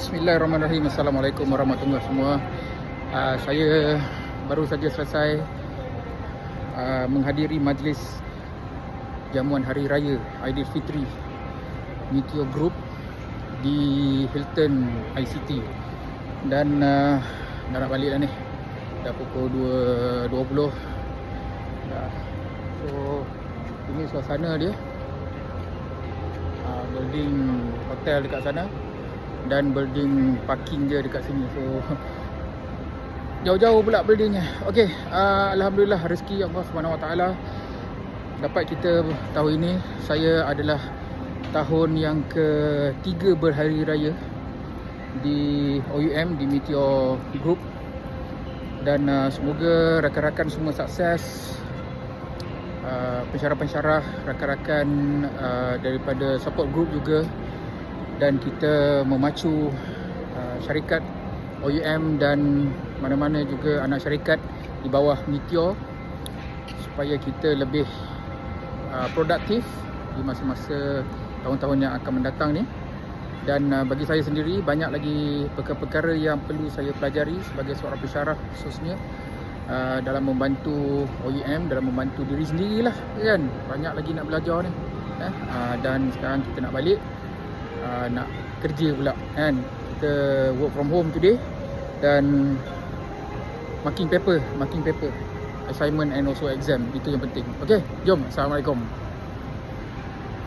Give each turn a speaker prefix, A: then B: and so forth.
A: Bismillahirrahmanirrahim. Assalamualaikum warahmatullahi semua. Saya baru saja selesai menghadiri majlis jamuan Hari Raya Aidilfitri Meteor Group di Hilton ICT. Dan dah nak balik dah ni. Dah pukul 2.20. So ini suasana dia. Building hotel dekat sana dan building parking dia dekat sini. So jauh-jauh pula buildingnya. Okey, alhamdulillah rezeki Allah Subhanahu Wa Taala dapat kita tahu ini. Saya adalah tahun yang ketiga berhari raya di OUM, di Meteor Group, dan semoga rakan-rakan semua sukses. Pensyarah-pensyarah, rakan-rakan daripada support group juga, dan kita memacu syarikat OUM dan mana-mana juga anak syarikat di bawah Meteor supaya kita lebih produktif di masa-masa tahun-tahun yang akan mendatang ni. Dan bagi saya sendiri banyak lagi perkara-perkara yang perlu saya pelajari sebagai seorang pensyarah, khususnya dalam membantu OUM, dalam membantu diri sendirilah kan. Banyak lagi nak belajar ni. Dan sekarang kita nak balik, nak kerja pula kan. Kita work from home today dan marking paper, assignment and also exam. Itu yang penting. Okey, jom. Assalamualaikum.